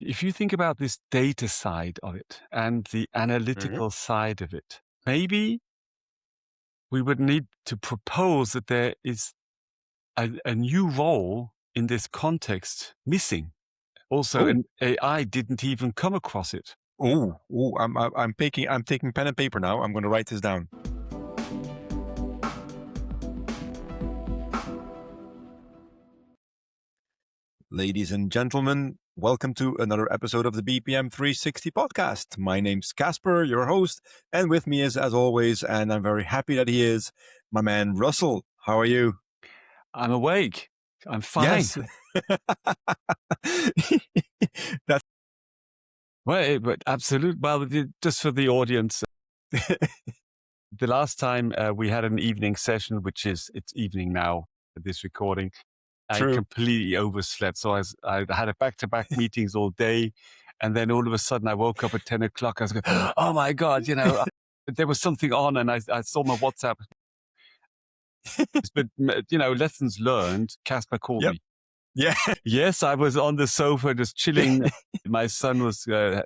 if you think about this data side of it and the analytical side of it, maybe we would need to propose that there is a new role in this context missing. Also, an AI didn't even come across it. I'm taking pen and paper now. I'm going to write this down. Ladies and gentlemen, welcome to another episode of the BPM 360 podcast. My name's Caspar, your host, and with me is, as always, and I'm very happy that he is, my man Russell. How are you? I'm awake. I'm fine. Yes. That's but absolutely. Well, just for the audience, the last time we had an evening session, it's evening now for this recording. True. I completely overslept. So I had a back-to-back meetings all day. And then all of a sudden I woke up at 10 o'clock. I was going, oh my God, there was something on and I saw my WhatsApp. But, lessons learned. Caspar called me. Yeah. Yes, I was on the sofa just chilling. My son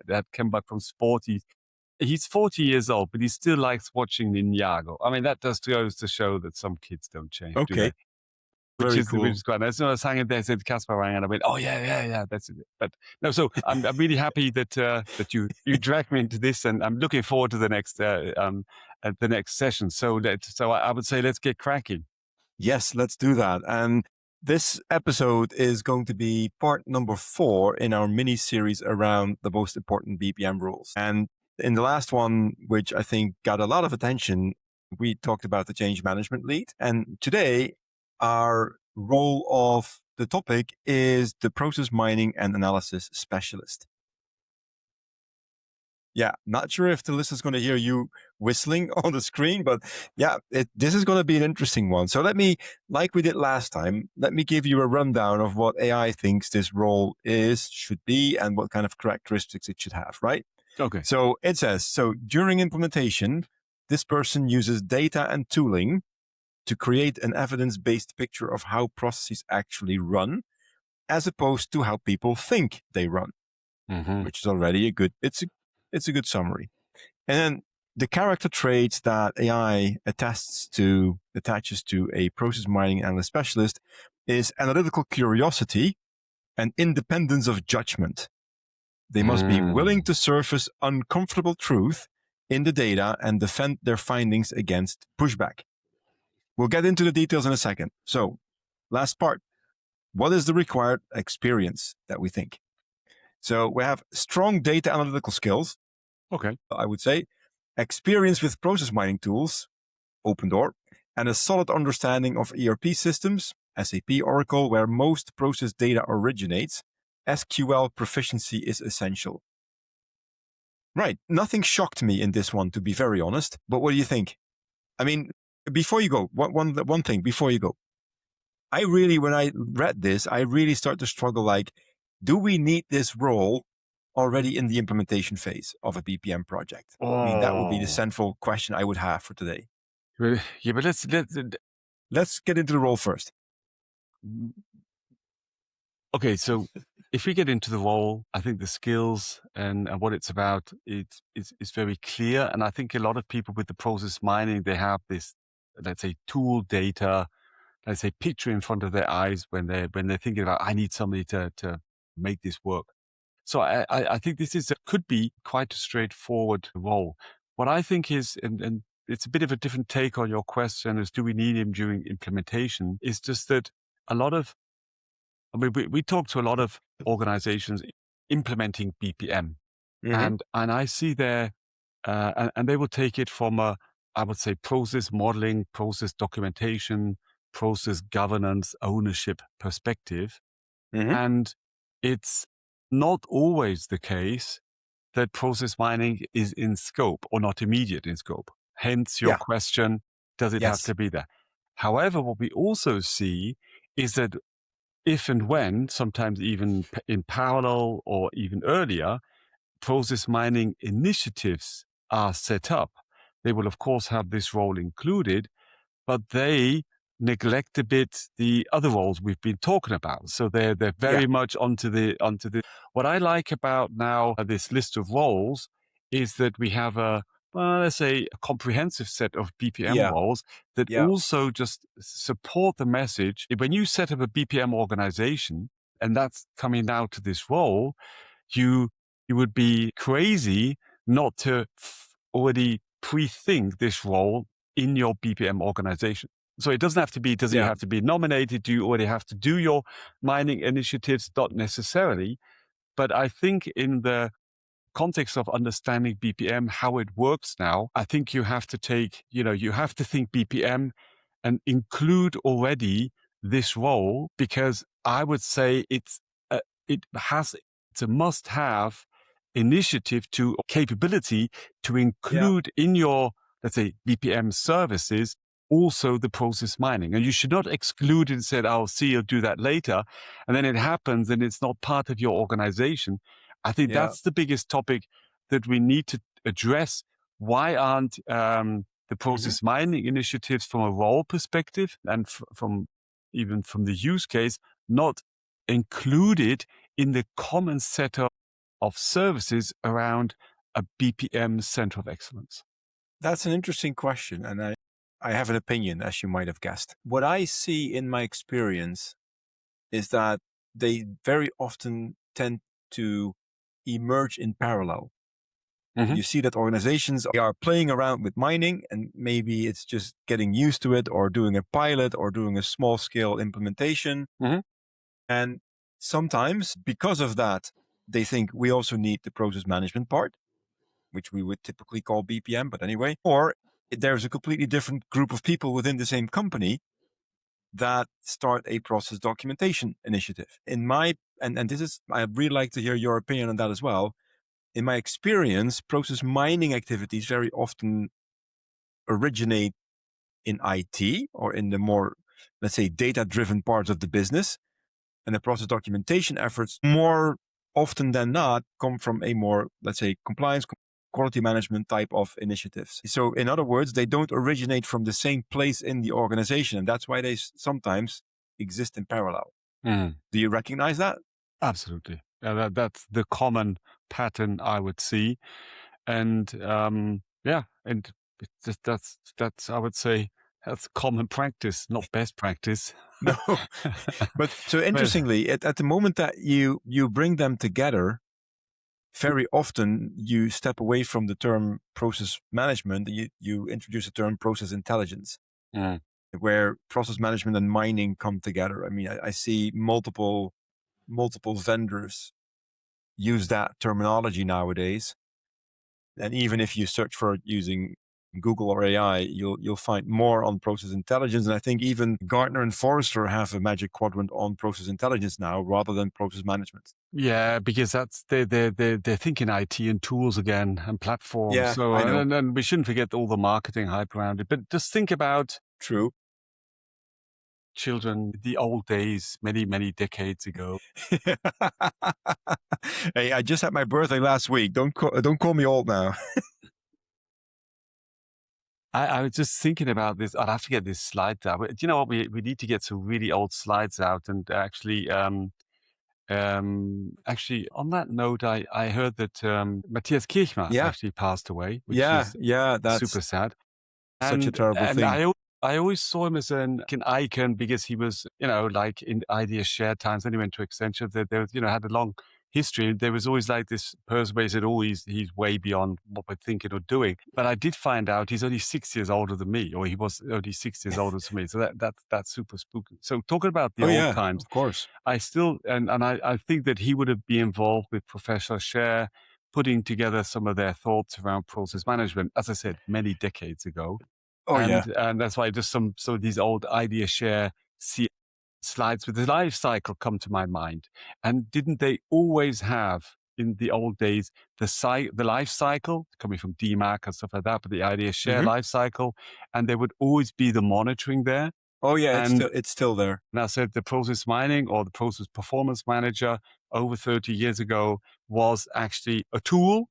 had come back from sport. He's 40 years old, but he still likes watching Ninjago. I mean, that just goes to show that some kids don't change. Okay. Do they? Which is quite nice. So I was hanging there, said Caspar rang, and I went, "Oh yeah, that's it." But no, so I'm really happy that you dragged me into this, and I'm looking forward to the next session. So I would say let's get cracking. Yes, let's do that. And this episode is going to be part number 4 in our mini series around the most important BPM rules. And in the last one, which I think got a lot of attention, we talked about the change management lead. And today, our role of the topic is the process mining and analysis specialist. Yeah, not sure if the listener's going to hear you whistling on the screen, but yeah, this is going to be an interesting one. So let me, like we did last time, let me give you a rundown of what AI thinks this role should be, and what kind of characteristics it should have, right? Okay. So it says, during implementation, this person uses data and tooling to create an evidence-based picture of how processes actually run, as opposed to how people think they run, which is already it's a good summary. And then the character traits that AI attaches to a process mining analyst specialist is analytical curiosity and independence of judgment. They must be willing to surface uncomfortable truth in the data and defend their findings against pushback. We'll get into the details in a second. So, last part. What is the required experience that we think? So, we have strong data analytical skills. Okay. I would say experience with process mining tools, open door, and a solid understanding of ERP systems, SAP, Oracle, where most process data originates. SQL proficiency is essential. Right. Nothing shocked me in this one, to be very honest. But what do you think? I mean, before you go, one thing before you go. When I read this, I really start to struggle, do we need this role already in the implementation phase of a BPM project? I mean, that would be the central question I would have for today. Yeah, but let's get into the role first. Okay, so if we get into the role, I think the skills and what it's about is very clear. And I think a lot of people with the process mining, they have this, let's say, tool data, let's say, picture in front of their eyes when they're thinking about, I need somebody to make this work. So I think this could be quite a straightforward role. What I think is, and it's a bit of a different take on your question, is do we need him during implementation? Is just that we talk to a lot of organizations implementing BPM, and I see there, and they will take it from I would say, process modeling, process documentation, process governance, ownership perspective, and it's not always the case that process mining is in scope or not immediate in scope. Hence your question, does it have to be there? However, what we also see is that if and when, sometimes even in parallel or even earlier, process mining initiatives are set up, they will of course have this role included, but they neglect a bit the other roles we've been talking about. So they're very much onto the. What I like about now this list of roles is that we have let's say a comprehensive set of BPM roles that also just support the message. When you set up a BPM organization and that's coming out to this role, you would be crazy not to already pre-think this role in your BPM organization. So it doesn't have to be, does it have to be nominated? Do you already have to do your mining initiatives? Not necessarily. But I think in the context of understanding BPM, how it works now, I think you have to take, you have to think BPM and include already this role, because I would say it's a must-have initiative to capability to include in your, let's say, BPM services also the process mining. And you should not exclude it and say, I'll see you'll do that later. And then it happens and it's not part of your organization. I think that's the biggest topic that we need to address. Why aren't the process mining initiatives from a role perspective and from even from the use case not included in the common setup of services around a BPM center of excellence? That's an interesting question. And I have an opinion, as you might have guessed. What I see in my experience is that they very often tend to emerge in parallel. You see that organizations are playing around with mining, and maybe it's just getting used to it or doing a pilot or doing a small scale implementation. And sometimes because of that, they think we also need the process management part, which we would typically call BPM, but anyway, or there's a completely different group of people within the same company that start a process documentation initiative. And this is, I'd really like to hear your opinion on that as well. In my experience, process mining activities very often originate in IT or in the more, let's say, data-driven parts of the business. And the process documentation efforts more often than not come from a more, let's say, compliance, quality management type of initiatives. So in other words, they don't originate from the same place in the organization. And that's why they sometimes exist in parallel. Do you recognize that? Absolutely. That's the common pattern I would see. And and that's I would say that's common practice, not best practice. No, but so interestingly, at the moment that you bring them together, very often you step away from the term process management. You introduce the term process intelligence, where process management and mining come together. I mean, I see multiple vendors use that terminology nowadays. And even if you search for it using Google or AI, you'll find more on process intelligence. And I think even Gartner and Forrester have a magic quadrant on process intelligence now, rather than process management. Yeah, because that's they're thinking IT and tools again and platforms. Yeah, so I know. And we shouldn't forget all the marketing hype around it. But just think about children, the old days, many decades ago. Hey, I just had my birthday last week. Don't call me old now. I was just thinking about this. I'd have to get this slide out. But do you know what? We need to get some really old slides out. And actually, on that note, I heard that Matthias Kirchmar actually passed away, which is that's super sad. Such a terrible thing. I always saw him as an icon because he was, like in Idea Share times, when he went to Accenture, they had a long history. There was always like this person where he said, he's way beyond what we're thinking or doing. But I did find out he's only 6 years older than me, or he was only 6 years older than me. So that's super spooky. So talking about the old times, of course. I still, and I think that he would have been involved with Professor Scher, putting together some of their thoughts around process management, as I said, many decades ago. And that's why just some of these old Idea Share slides with the life cycle come to my mind. And didn't they always have in the old days the life cycle coming from DMAC and stuff like that, but the Idea Share life cycle, and there would always be the monitoring there. Oh yeah, it's still there. And I said the process mining or the process performance manager over 30 years ago was actually a tool,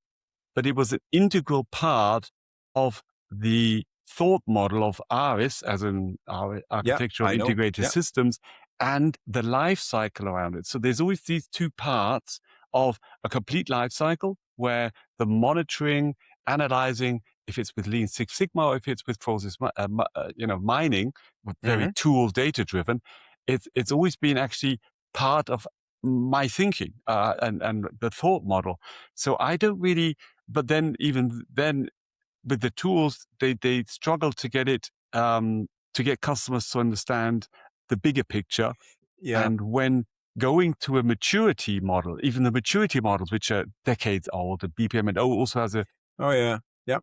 but it was an integral part of the thought model of ARIS, as in our architecture of I know. integrated Yeah. systems, and the life cycle around it. So there's always these two parts of a complete life cycle where the monitoring, analyzing, if it's with Lean Six Sigma or if it's with process, mining, very tool data driven, it's always been actually part of my thinking and the thought model. So I don't really, but then even then with the tools, they struggle to get it, to get customers to understand the bigger picture. Yeah. And when going to a maturity model, even the maturity models, which are decades old, the BPM and O also has a Oh yeah. Yeah.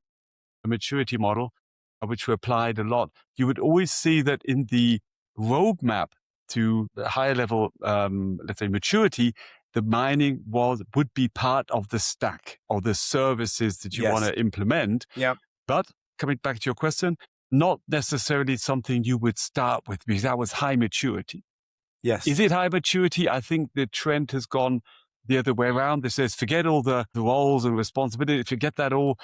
maturity model, which we applied a lot, you would always see that in the roadmap to the higher level, let's say maturity, the mining would be part of the stack or the services that you want Yes. to implement. Yeah. But coming back to your question, not necessarily something you would start with because that was high maturity. Yes. Is it high maturity? I think the trend has gone the other way around. This says forget all the roles and responsibilities, forget that all,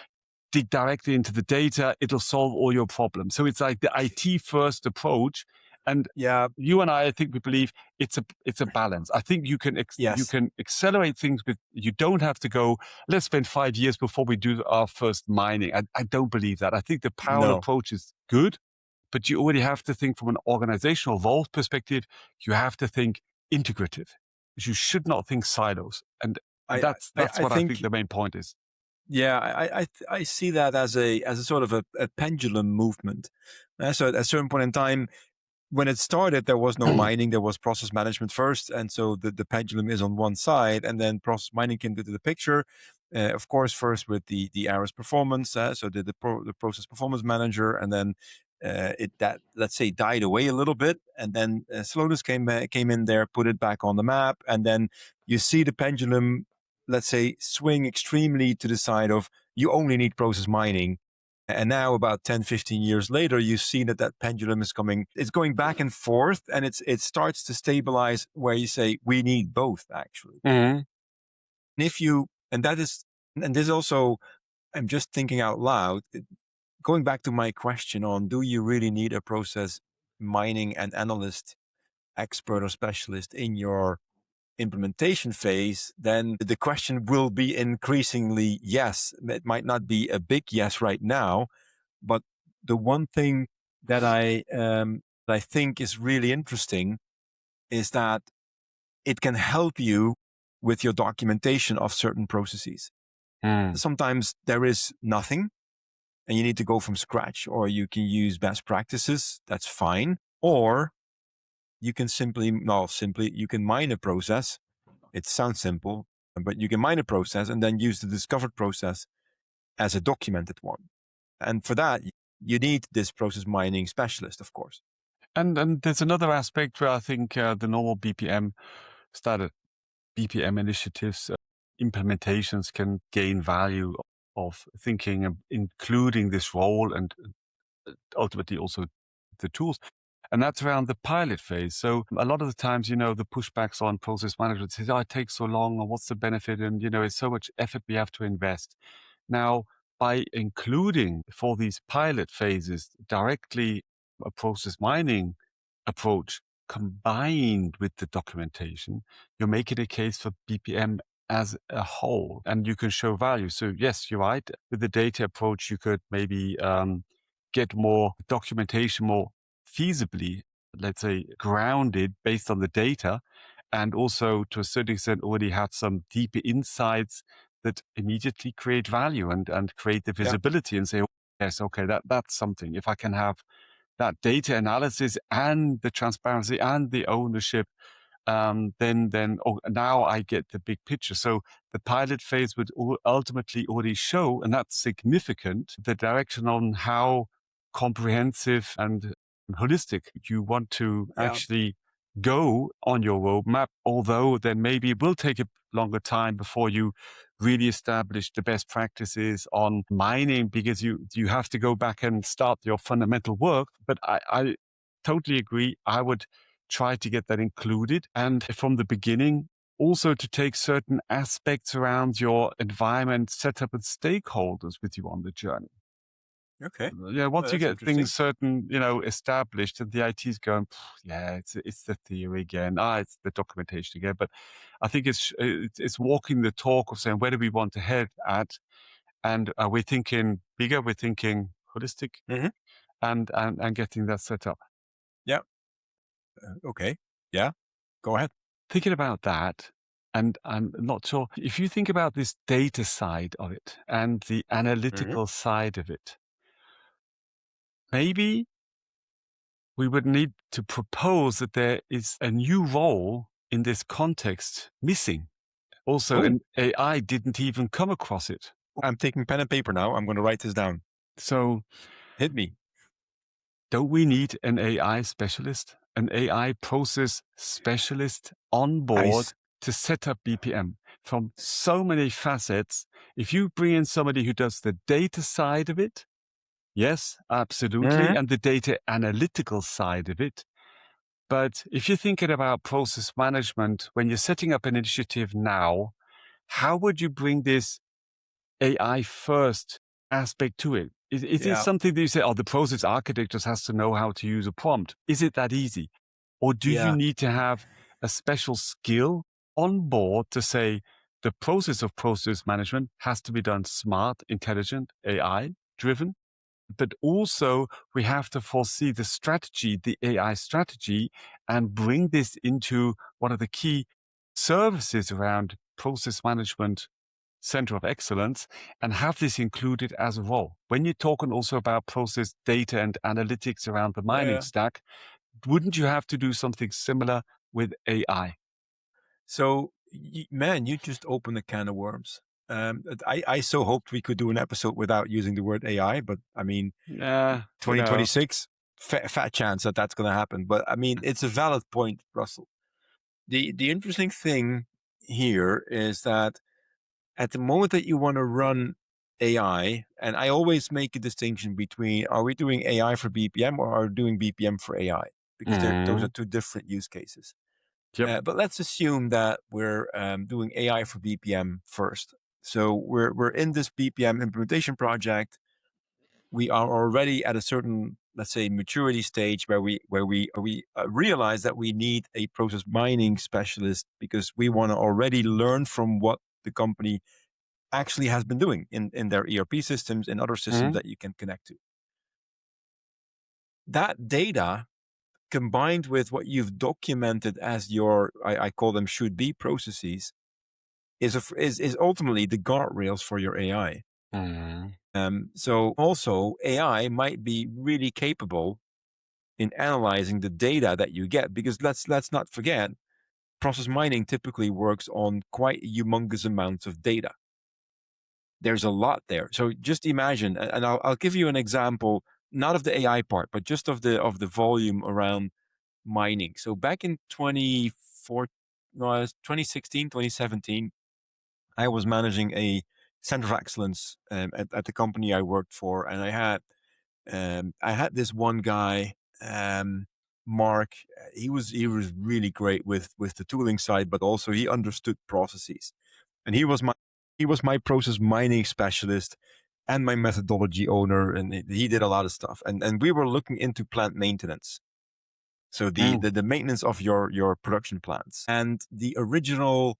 dig directly into the data, it'll solve all your problems. So it's like the IT first approach. And Yeah. you and I think we believe it's a balance. I think you can Yes. accelerate things, but you don't have to go, let's spend 5 years before we do our first mining. I don't believe that. I think the parallel No. approach is good, but you already have to think from an organizational Vault perspective. You have to think integrative. You should not think silos. And that's what I think the main point is. Yeah, I see that as a sort of a pendulum movement. So at a certain point in time, when it started, there was no mining, there was process management first. And so the pendulum is on one side, and then process mining came into the picture. Of course, first with the ARIS performance, so the process performance manager, and then that, let's say, died away a little bit. And then Slotus came in there, put it back on the map. And then you see the pendulum, let's say, swing extremely to the side of you only need process mining. And now about 10, 15 years later, you see that pendulum is it's going back and forth, and it starts to stabilize where you say, we need both, actually. Mm-hmm. And this also, I'm just thinking out loud, going back to my question on, do you really need a process mining and analyst expert or specialist in your implementation phase? Then the question will be increasingly yes. It might not be a big yes right now, but the one thing that I think is really interesting is that it can help you with your documentation of certain processes. Sometimes there is nothing and you need to go from scratch, or you can use best practices. That's fine. Or you can you can mine a process. It sounds simple, but you can mine a process and then use the discovered process as a documented one. And for that, you need this process mining specialist, of course. And there's another aspect where I think the normal BPM initiatives, implementations can gain value of thinking and including this role and ultimately also the tools. And that's around the pilot phase. So a lot of the times, the pushbacks on process management says, oh, it takes so long, or what's the benefit? And, it's so much effort we have to invest. Now, by including for these pilot phases directly a process mining approach combined with the documentation, you're making a case for BPM as a whole, and you can show value. So yes, you're right. With the data approach, you could maybe get more documentation more feasibly, let's say, grounded based on the data, and also to a certain extent already have some deeper insights that immediately create value and create the visibility and say, oh, yes, okay, that's something. If I can have that data analysis and the transparency and the ownership, then now I get the big picture. So the pilot phase would ultimately already show, and that's significant, the direction on how comprehensive and holistic you want to actually go on your roadmap, although then maybe it will take a longer time before you really establish the best practices on mining, because you have to go back and start your fundamental work. But I totally agree. I would try to get that included, and from the beginning also to take certain aspects around your environment, set up with stakeholders with you on the journey. Okay. Yeah, once you That's get interesting. things certain, established, and the IT's going, yeah, it's the theory again. It's the documentation again. But I think it's walking the talk of saying, where do we want to head at? And we're thinking bigger, we're thinking holistic, Mhm. and getting that set up. Yeah. Okay. Yeah. Go ahead. Thinking about that, and I'm not sure if you think about this data side of it and the Mhm. analytical side of it, maybe we would need to propose that there is a new role in this context missing. Also, Oh, an AI didn't even come across it. I'm taking pen and paper now. I'm going to write this down. So, Hit me. don't we need an AI specialist, an AI process specialist on I board s- to set up BPM from so many facets? If you bring in somebody who does the data side of it, yes, absolutely, Mhm. and the data analytical side of it. But if you're thinking about process management, when you're setting up an initiative now, how would you bring this AI first aspect to it? Is it Yeah. something that you say, the process architect just has to know how to use a prompt? Is it that easy? Or do you Yeah. need to have a special skill on board to say the process of process management has to be done smart, intelligent, AI driven? But also we have to foresee the strategy, the AI strategy, and bring this into one of the key services around process management center of excellence and have this included as a role. When you're talking also about process data and analytics around the Yeah. mining Yeah. stack, wouldn't you have to do something similar with AI? So, man, you just opened a can of worms. I so hoped we could do an episode without using the word AI, but I mean, Yeah, 2026, fat chance that that's going to happen. But I mean, it's a valid point, Russell. The interesting thing here is that at the moment that you want to run AI, and I always make a distinction between, are we doing AI for BPM or are we doing BPM for AI? Because those are two different use cases. Yep. But let's assume that we're doing AI for BPM first. So we're in this BPM implementation project. We are already at a certain, let's say, maturity stage where we realize that we need a process mining specialist because we want to already learn from what the company actually has been doing in their ERP systems and other systems that you can connect to. That data combined with what you've documented as your, I call them should be processes, is ultimately the guardrails for your AI. So also AI might be really capable in analyzing the data that you get, because let's not forget, process mining typically works on quite humongous amounts of data. There's a lot there. So just imagine, and I'll give you an example, not of the AI part, but just of the volume around mining. So back in 2016, 2017, I was managing a center of excellence at the company I worked for, and I had this one guy, Mark. He was really great with the tooling side, but also he understood processes, and he was my process mining specialist and my methodology owner, and he did a lot of stuff. And we were looking into plant maintenance. So the maintenance of your production plants. And the original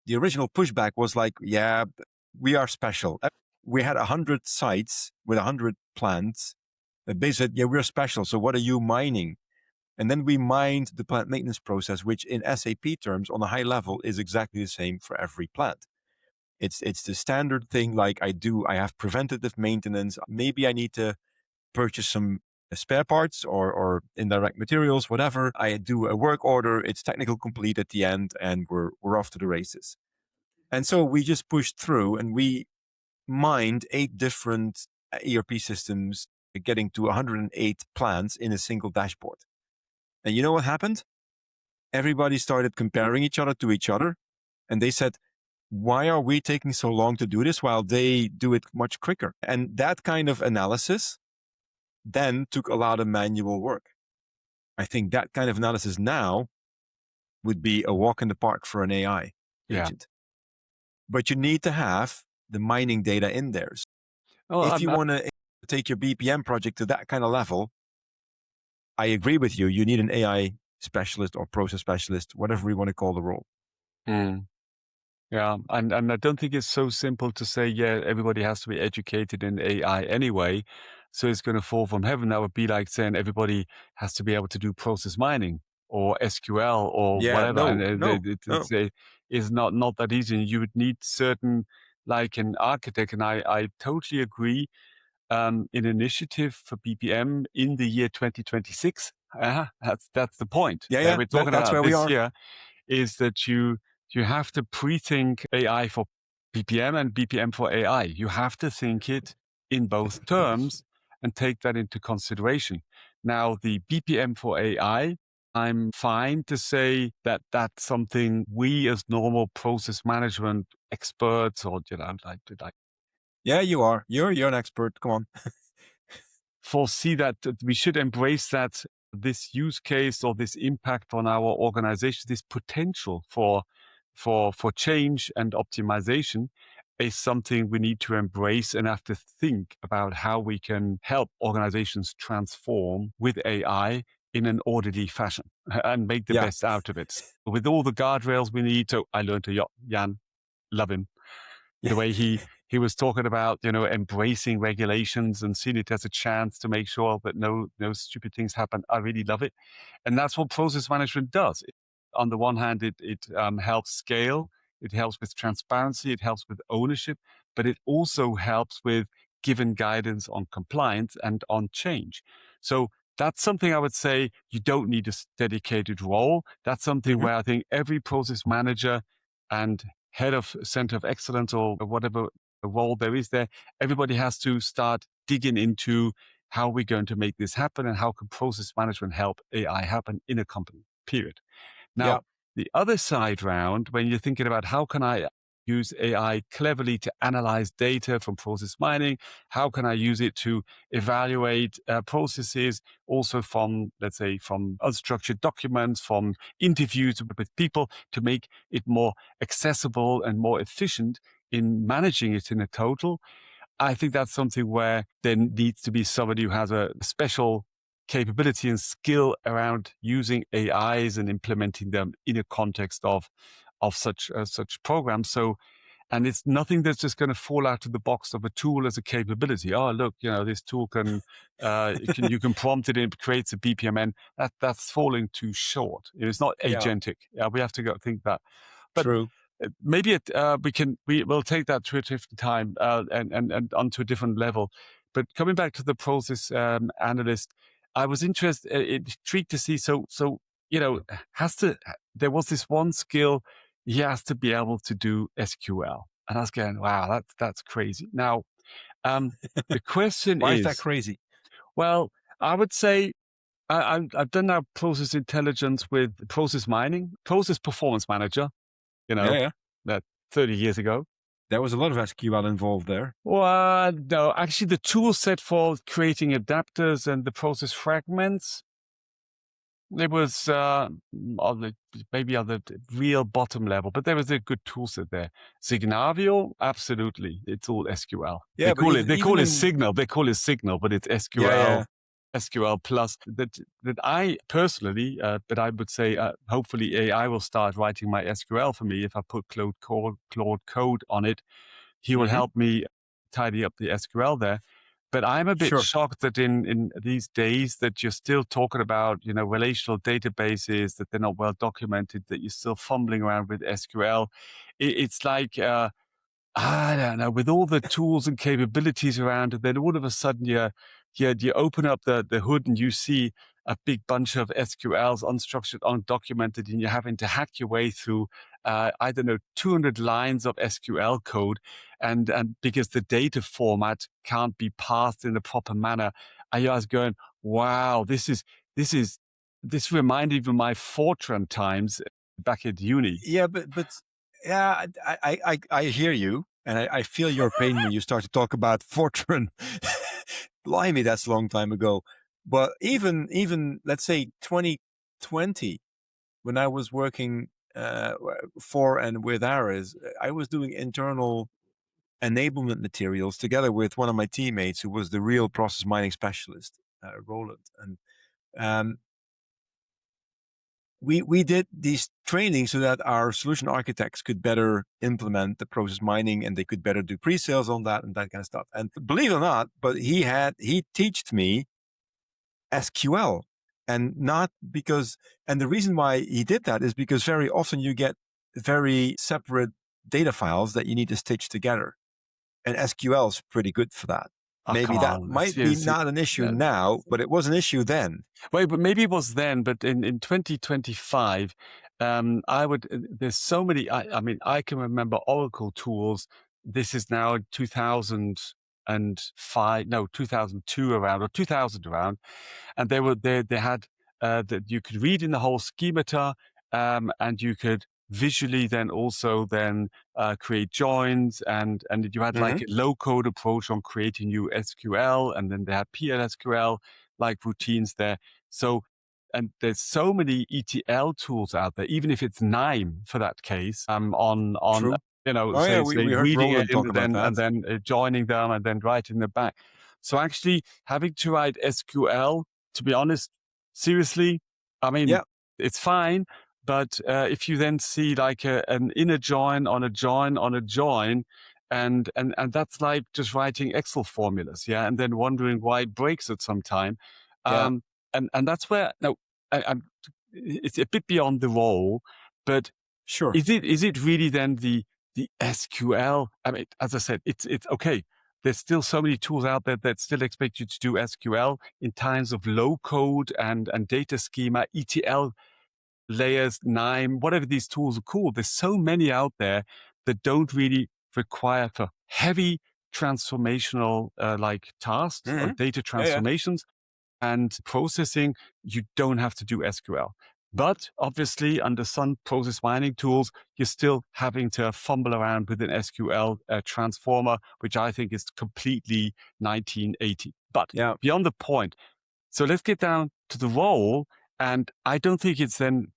pushback was like, yeah, we are special. We had 100 sites with 100 plants. They said, yeah, we're special. So what are you mining? And then we mined the plant maintenance process, which in SAP terms on a high level is exactly the same for every plant. It's the standard thing. Like I have preventative maintenance. Maybe I need to purchase some spare parts or indirect materials, whatever. I do a work order. It's technical complete at the end, and we're off to the races. And so we just pushed through, and we mined 8 different ERP systems, getting to 108 plants in a single dashboard. And you know what happened? Everybody started comparing each other to each other, and they said, why are we taking so long to do this while they do it much quicker? And that kind of analysis then took a lot of manual work. I think that kind of analysis now would be a walk in the park for an AI Yeah. agent. But you need to have the mining data in there. Well, If you want to take your BPM project to that kind of level, I agree with you. You need an AI specialist or process specialist, whatever you want to call the role. Mm. Yeah, and I don't think it's so simple to say, yeah, everybody has to be educated in AI anyway, so it's going to fall from heaven. That would be like saying everybody has to be able to do process mining or SQL or Yeah, whatever. And no, no, no. it's not that easy. You would need certain, like an architect, and I totally agree. An initiative for BPM in the year 2026. That's the point. Yeah, yeah, We're talking that's about where we this are. year is that you have to pre-think AI for BPM and BPM for AI. You have to think it in both terms and take that into consideration. Now, the BPM for AI, I'm fine to say that that's something we as normal process management experts or, like Yeah, you are. You're an expert. Come on. foresee that we should embrace that this use case or this impact on our organization, this potential for change and optimization is something we need to embrace and have to think about how we can help organizations transform with AI in an orderly fashion and make the Yeah, best out of it. With all the guardrails we need. So I learned to Jan, love him, yeah, the way he was talking about, embracing regulations and seeing it as a chance to make sure that no stupid things happen. I really love it, and that's what process management does. On the one hand, it helps scale, it helps with transparency, it helps with ownership, but it also helps with giving guidance on compliance and on change. So that's something I would say you don't need a dedicated role. That's something hmm where I think every process manager and head of center of excellence or whatever role there is there, everybody has to start digging into how we're going to make this happen and how can process management help AI happen in a company, period. yeah, Now, the other side round, when you're thinking about how can I use AI cleverly to analyze data from process mining, how can I use it to evaluate processes also from, let's say, from unstructured documents, from interviews with people to make it more accessible and more efficient in managing it in a total. I think that's something where there needs to be somebody who has a special capability and skill around using AIs and implementing them in a context of such programs. So, and it's nothing that's just going to fall out of the box of a tool as a capability. Oh, look, this tool can you can prompt it and it creates a BPMN. That's falling too short. It's not yeah. agentic. We have to go think that. But True. maybe we will take that to a different time and onto a different level. But coming back to the process analyst, I was intrigued to see. So there was this one skill he has to be able to do SQL, and I was going, wow, that's crazy. Now, the question Why is that is, crazy? well, I would say I've done now process intelligence with process mining, process performance manager you Yeah, know, yeah. that 30 years ago. There was a lot of SQL involved there. Well, no, actually, the tool set for creating adapters and the process fragments, it was maybe on the real bottom level, but there was a good tool set there. Signavio, absolutely, it's all SQL. Yeah, but They even call it in Signal, but it's yeah, SQL. yeah, SQL plus that I personally, but I would say hopefully AI will start writing my SQL for me if I put Claude Code on it. He will hmm help me tidy up the SQL there. But I'm a bit sure. shocked that in these days that you're still talking about, relational databases, that they're not well documented, that you're still fumbling around with SQL. It's like, I don't know, with all the tools and capabilities around, and then all of a sudden you open up the hood and you see a big bunch of SQLs, unstructured, undocumented, and you're having to hack your way through, I don't know, 200 lines of SQL code, and because the data format can't be passed in a proper manner, I was going, wow, this reminded me of my Fortran times back at uni. Yeah, but yeah, I hear you, and I feel your pain when you start to talk about Fortran. Blimey, that's a long time ago. But even let's say 2020, when I was working for and with Aris, I was doing internal enablement materials together with one of my teammates who was the real process mining specialist, Roland. And we did these trainings so that our solution architects could better implement the process mining, and they could better do pre-sales on that and that kind of stuff. And believe it or not, but he taught me SQL, and not because, and the reason why he did that is because very often you get very separate data files that you need to stitch together. And SQL is pretty good for that. Maybe that might be not an issue now, but it was an issue then. Wait, but maybe it was then, but in 2025, there's so many, I mean, I can remember Oracle tools. This is now 2002 around, or 2000 around. And they had, that you could read in the whole schemata, and you could visually then also create joins, and you had like a low code approach on creating new SQL, and then they had PLSQL like routines there. So, and there's so many ETL tools out there, even if it's NIME for that case, on True. we heard reading Roland it talk about that. and then joining them and then writing them back. So actually having to write SQL, to be honest, seriously, I mean, it's fine. But if you then see like an inner join on a join on a join, and that's like just writing Excel formulas, and then wondering why it breaks at some time. And that's where, it's a bit beyond the role, but sure, is it really then the SQL? I mean, as I said, it's okay. There's still so many tools out there that still expect you to do SQL in times of low code and data schema, ETL layers, NIME, whatever these tools are called. There's so many out there that don't really require for heavy transformational like tasks or data transformations and processing. You don't have to do SQL. But obviously, under some process mining tools, you're still having to fumble around with an SQL transformer, which I think is completely 1980. But beyond the point. So let's get down to the role. And I don't think it's then,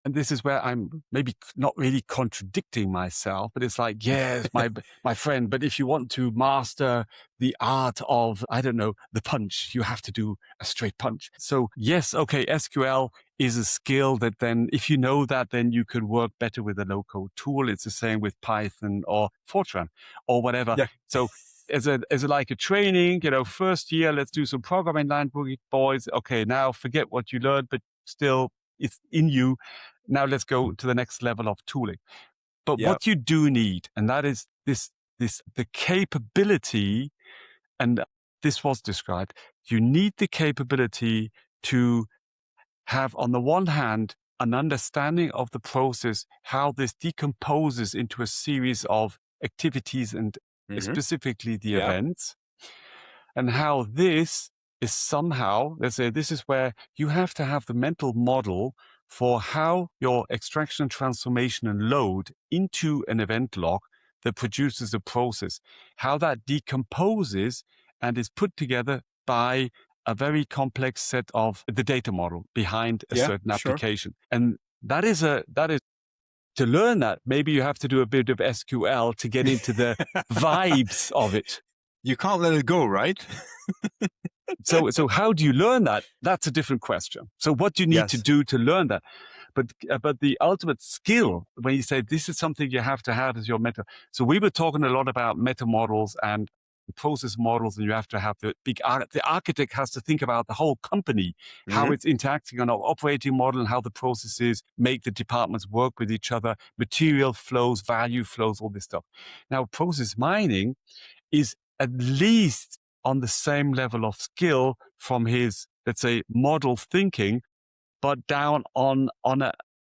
and this is where I'm maybe not really contradicting myself, but it's like, yes, my friend, but if you want to master the art of, I don't know, the punch, you have to do a straight punch. So yes, okay, SQL is a skill that then, if you know that, then you can work better with a low-code tool. It's the same with Python or Fortran or whatever. So as a like a training, first year, let's do some programming language, boys. Okay, now forget what you learned, but still it's in you. Now let's go to the next level of tooling. But what you do need, and that is the capability, and this was described, you need the capability to have, on the one hand, an understanding of the process, how this decomposes into a series of activities and specifically the events, and how this is somehow, let's say, this is where you have to have the mental model for how your extraction, transformation, and load into an event log that produces a process, how that decomposes and is put together by a very complex set of the data model behind a certain application. And that is to learn that, maybe you have to do a bit of SQL to get into the vibes of it. You can't let it go, right? So how do you learn that? That's a different question. So what do you need to do to learn that? But the ultimate skill, when you say this is something you have to have as your meta. So we were talking a lot about meta models and process models, and you have to have the architect has to think about the whole company, how it's interacting on our operating model, and how the processes make the departments work with each other, material flows, value flows, all this stuff. Now, process mining is at least on the same level of skill from his, let's say, model thinking, but down on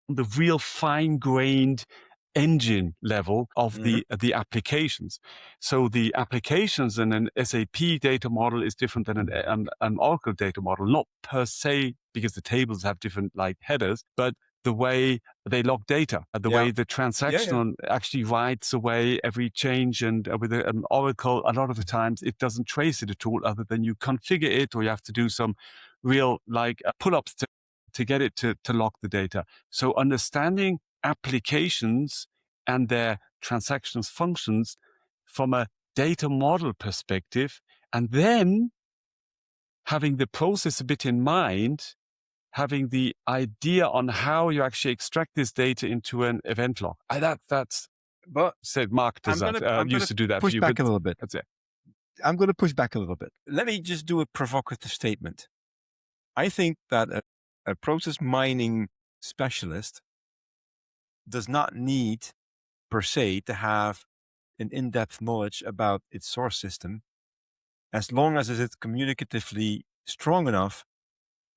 the real fine-grained engine level of the applications. So the applications in an SAP data model is different than an Oracle data model, not per se because the tables have different like headers, but the way they log data, the way the transaction actually writes away every change. And with an Oracle, a lot of the times it doesn't trace it at all, other than you configure it, or you have to do some real like pull-ups to get it to log the data. So understanding applications and their transactions functions from a data model perspective, and then having the process a bit in mind, having the idea on how you actually extract this data into an event log. That's But said Mark does that. Used to do that push for you. back a little bit. That's it. I'm going to push back a little bit. Let me just do a provocative statement. I think that a process mining specialist does not need per se to have an in-depth knowledge about its source system, as long as it's communicatively strong enough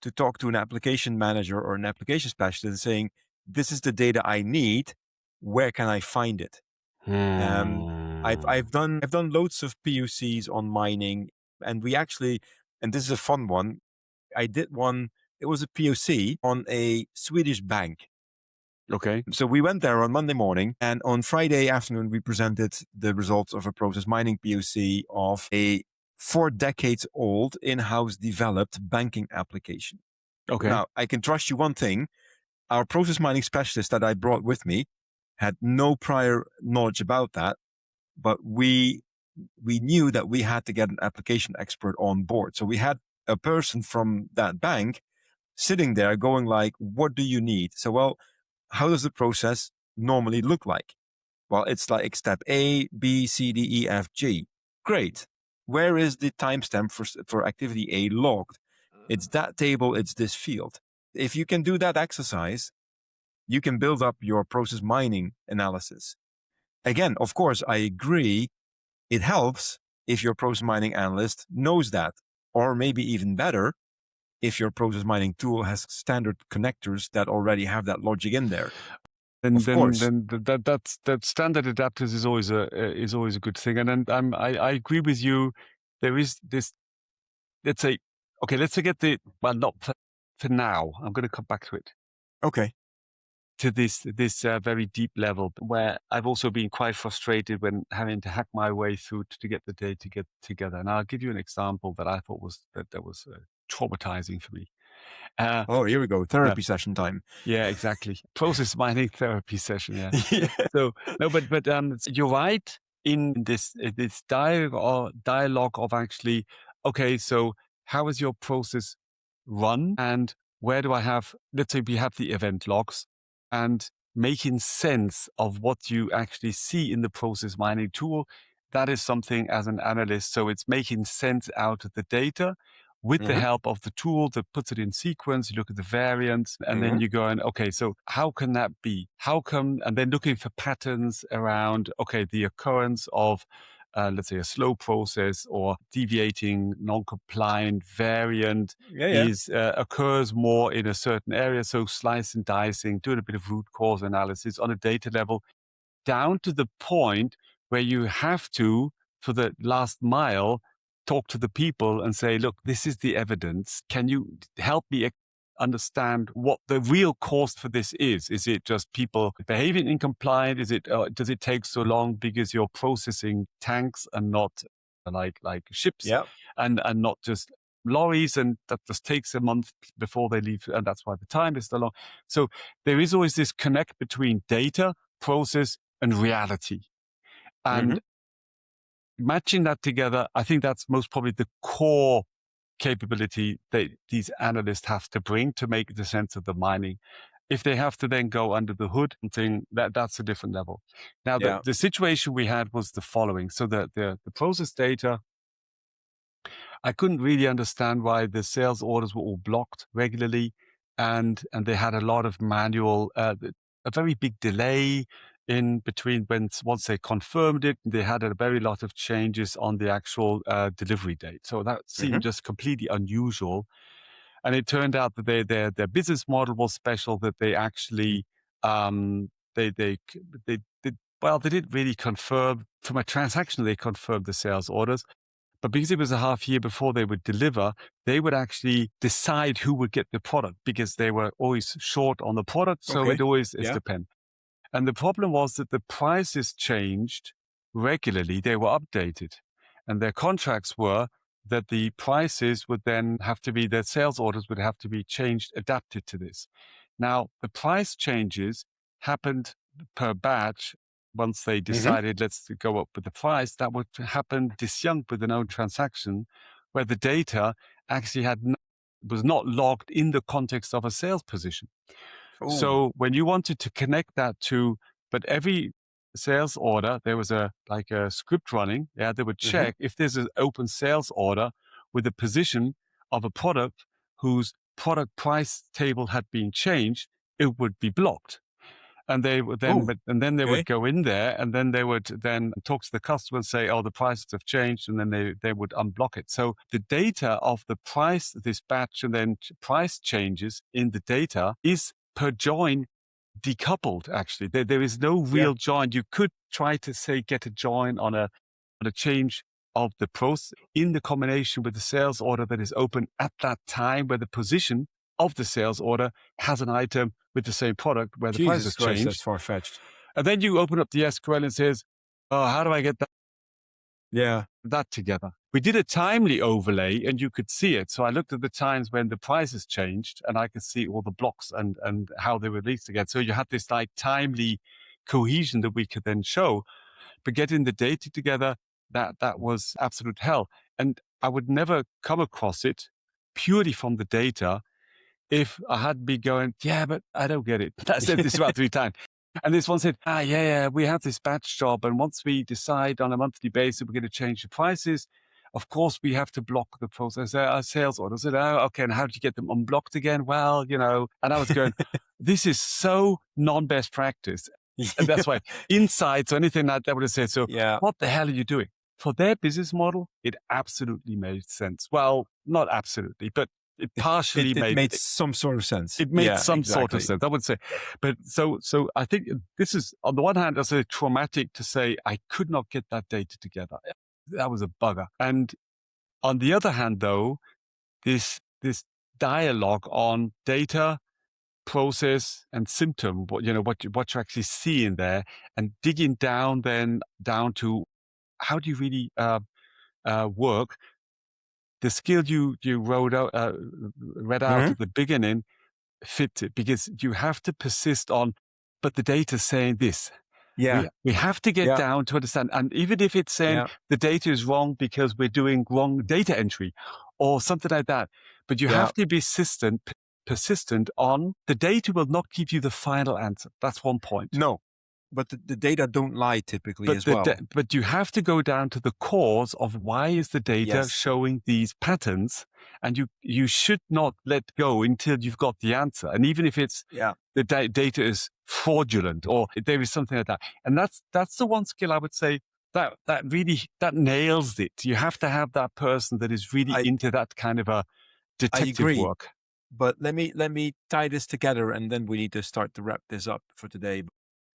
to talk to an application manager or an application specialist saying, this is the data I need. Where can I find it? I've done loads of POCs on mining, and we actually, and this is a fun one. I did one. It was a POC on a Swedish bank. Okay. So we went there on Monday morning, and on Friday afternoon, we presented the results of a process mining POC of a 4 decades old in-house developed banking application. Okay. Now, I can trust you one thing. Our process mining specialist that I brought with me had no prior knowledge about that, but we knew that we had to get an application expert on board. So we had a person from that bank sitting there going like, what do you need? So, well, how does the process normally look like? Well, it's like step A, B, C, D, E, F, G. Great. Where is the timestamp for activity A logged? It's that table, it's this field. If you can do that exercise, you can build up your process mining analysis. Again, of course, I agree. It helps if your process mining analyst knows that, or maybe even better, if your process mining tool has standard connectors that already have that logic in there. Then course. that standard adapters is always a good thing. And then I agree with you. There is this. Let's say, okay, let's forget not for now. I'm going to come back to it. Okay. To this very deep level, where I've also been quite frustrated when having to hack my way through to get the data to get together. And I'll give you an example that I thought was traumatizing for me. Here we go. Therapy session time. Yeah, exactly. Process mining therapy session. Yeah. Yeah. So no, but you're right in this dialogue of actually, okay, so how is your process run, and where do I have? Let's say we have the event logs, and making sense of what you actually see in the process mining tool. That is something as an analyst. So it's making sense out of the data with the help of the tool that puts it in sequence. You look at the variants, and then you're going, okay, so how can that be? How come? And then looking for patterns around, okay, the occurrence of, let's say, a slow process or deviating, non-compliant variant occurs more in a certain area. So slice and dicing, doing a bit of root cause analysis on a data level, down to the point where you have to, for the last mile, talk to the people and say, look, this is the evidence. Can you help me understand what the real cause for this is? Is it just people behaving incompliant? Is it, does it take so long because you're processing tanks and not like ships and not just lorries, and that just takes a month before they leave, and that's why the time is so long. So there is always this connect between data, process, and reality. And matching that together, I think that's most probably the core capability that these analysts have to bring to make the sense of the mining. If they have to then go under the hood and think that's a different level. Now, the situation we had was the following. So the process data, I couldn't really understand why the sales orders were all blocked regularly, and they had a lot of manual, a very big delay in between once they confirmed it. They had a very lot of changes on the actual delivery date. So that seemed just completely unusual. And it turned out that their business model was special, that they actually they didn't really confirm from a transaction. They confirmed the sales orders. But because it was a half year before they would deliver, they would actually decide who would get the product, because they were always short on the product. So it always is depend. And the problem was that the prices changed regularly. They were updated, and their contracts were that the prices would then have to be, their sales orders would have to be changed, adapted to this. Now, the price changes happened per batch once they decided, let's go up with the price, that would happen disjunct with an own transaction where the data actually was not logged in the context of a sales position. Ooh. So when you wanted to connect that to, but every sales order, there was a script running. Yeah, they would check if there's an open sales order with a position of a product whose product price table had been changed, it would be blocked. And they would then, they would go in there, and then they would then talk to the customer and say, "Oh, the prices have changed," and then they would unblock it. So the data of the price dispatch and then price changes in the data is per join decoupled. Actually, there is no real join. You could try to say get a join on a change of the process in the combination with the sales order that is open at that time, where the position of the sales order has an item with the same product where the price has changed. That's far-fetched. And then you open up the SQL and says, "Oh, how do I get that together?" We did a timely overlay and you could see it. So I looked at the times when the prices changed and I could see all the blocks and how they were linked together. So you had this timely cohesion that we could then show. But getting the data together, that was absolute hell. And I would never come across it purely from the data if I had been going, "Yeah, but I don't get it." I said this about 3 times. And this one said, we have this batch job. And once we decide on a monthly basis, we're going to change the prices. Of course, we have to block the process, sales orders. I said, okay, and how do you get them unblocked again? Well, and I was going, this is so non-best practice. And that's why insights or anything like that would have said, so what the hell are you doing? For their business model, it absolutely made sense. Well, not absolutely, but it partially made some sort of sense. It made sort of sense, I would say. But so I think this is, on the one hand, as a traumatic to say, I could not get that data together. That was a bugger. And on the other hand, though, this dialogue on data, process, and symptom, what you actually see in there, and digging down to how do you really work. The skill you read out at the beginning fit it, because you have to persist on, but the data's saying this. Yeah. We have to get down to understand. And even if it's saying the data is wrong because we're doing wrong data entry or something like that, but you have to be persistent on the data will not give you the final answer. That's one point. No. But the data don't lie typically as well. But you have to go down to the cause of why is the data showing these patterns, and you should not let go until you've got the answer. And even if it's the data is fraudulent or there is something like that, and that's the one skill I would say that really nails it. You have to have that person that is really into that kind of a detective work. But let me tie this together, and then we need to start to wrap this up for today.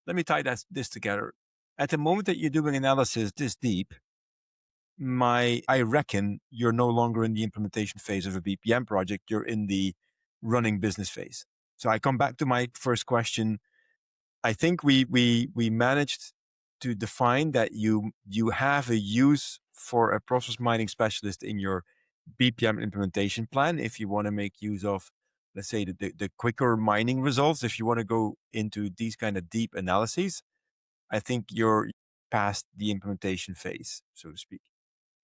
Let me tie this together. At the moment that you're doing analysis this deep, I reckon you're no longer in the implementation phase of a BPM project. You're in the running business phase. So I come back to my first question. I think we managed to define that you have a use for a process mining specialist in your BPM implementation plan if you want to make use of, let's say, the quicker mining results. If you want to go into these kind of deep analyses, I think you're past the implementation phase, so to speak.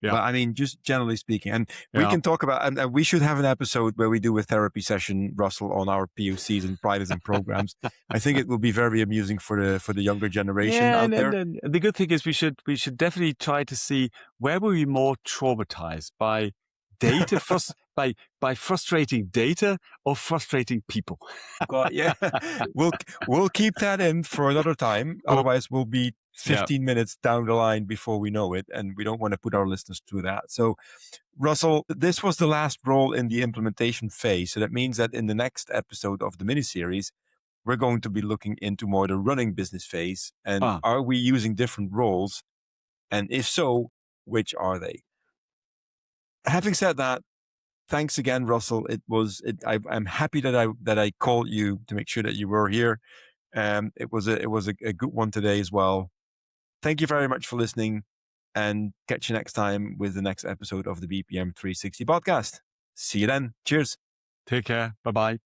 Yeah. But I mean, just generally speaking, and we can talk about, and we should have an episode where we do a therapy session, Russell, on our POCs and pilots and programs. I think it will be very amusing for the younger generation out there. And the good thing is we should definitely try to see where were we more traumatized by data, by frustrating data or frustrating people. God, we'll keep that in for another time. Otherwise, we'll be 15 minutes down the line before we know it, and we don't want to put our listeners through that. So, Russell, this was the last role in the implementation phase. So that means that in the next episode of the miniseries, we're going to be looking into more the running business phase. And are we using different roles? And if so, which are they? Having said that, thanks again, Russell. I'm happy that I called you to make sure that you were here. It was a good one today as well. Thank you very much for listening, and catch you next time with the next episode of the BPM 360 podcast. See you then. Cheers. Take care. Bye-bye.